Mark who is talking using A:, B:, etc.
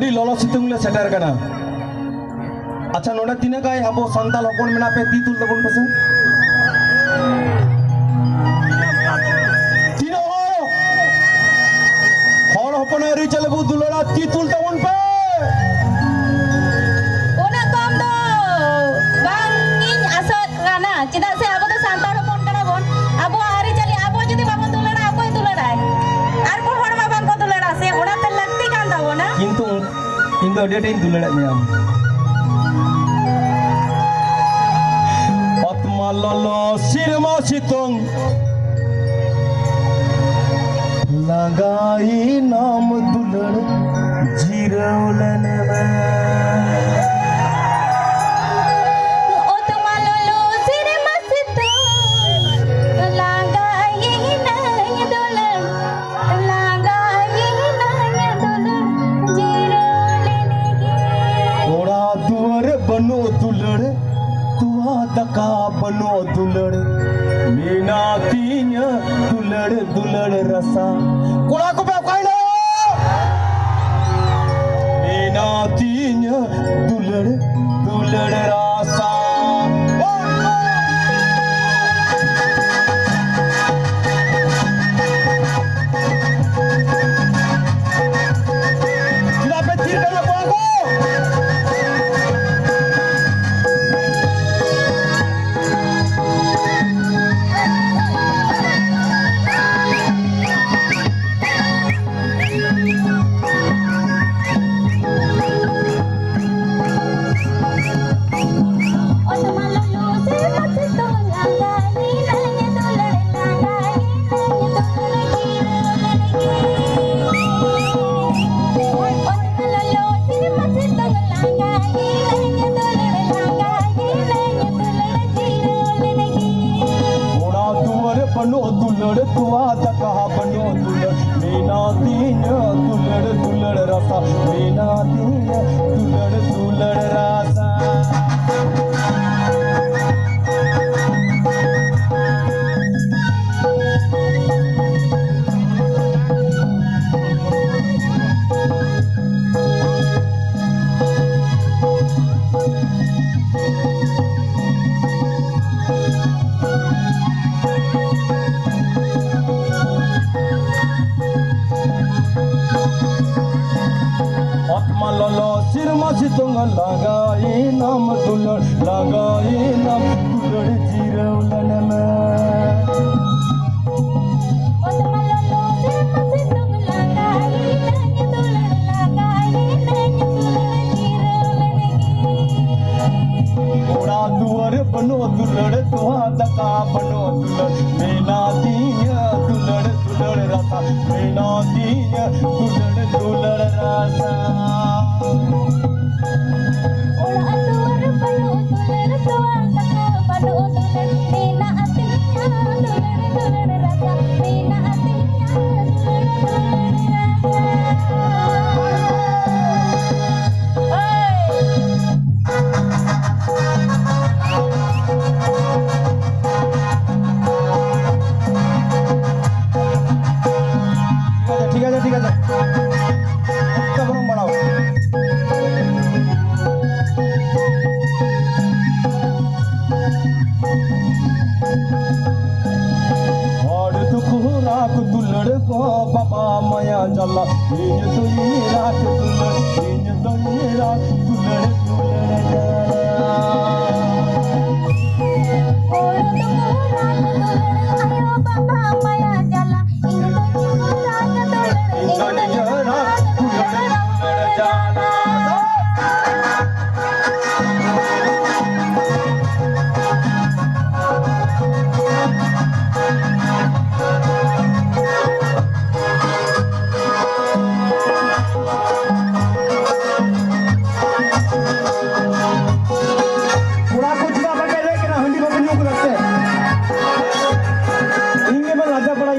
A: अड़ी ललो सितुंग ले सेटर कना अच्छा नोडा तीना गाय अबो संताल हपन मेना पे ती तुल तबन पसे तीनो हर हपन अरी चले बु दुलड़ा ती तुल तबन पे
B: ओना कम दो बांग इन असर गाना चेदा से अबो तो संताल हपन कना बोन अबो अरी चले अबो जदी बाबो दुलड़ा अबो दुलड़ाय आर को हर मा बांग को दुलड़ा से ओना ते लगती कान दाबो ना
A: किंतु इन दो डेट इन दुलड़ा नियम ललो सिरमा सितों लगाई नाम दुलड़ जिरौलन
B: ओ तुमा ललो सिरमा सितों लगाई नाम दुलड़ जिरौलन
A: ओड़ा दुआर बनो दुलड़ तुआ दका बनो दुलड़ मीना तीन दुलड़ दुलड़ रसा कोड़ा को पे काइना मीना तीन दुलड़ दुलड़ रसा जिला पे तीर करना पड़ेगा बनो दुलड़ तुआ दका बनो दुलड़ मीना तीन दुलड़ दुलड़ रसा मीना तीन दुलड़ दुलड़ रसा ललो सिरमा सितुंग लगाई नाम दुलड़ लगाई नाम दुलड़ जिरौलन में
B: ओ तुमा ललो सिरमा सितुंग लगाई नाम दुलड़ जिरौलन
A: ओड़ा दुआर बनो दुलड़ तुआ दका बनो दुलड़ मीना तीन दुलड़ दुलड़ रसा मीना तीन दुलड़ दुलड़ रसा
B: ओड़ा दुआर बनो दुलड़ तुआ दका बनो दुलड़ मीना तीन दुलड़ दुलड़ रसा मीना तीन दुलड़
A: ठीक है अच्छा बरम बढ़ाओ और दुख राख दुलड़ को बाबा माया जला इन तो ये राख दुलड़ इन तो ये राख दुलड़ दुलड़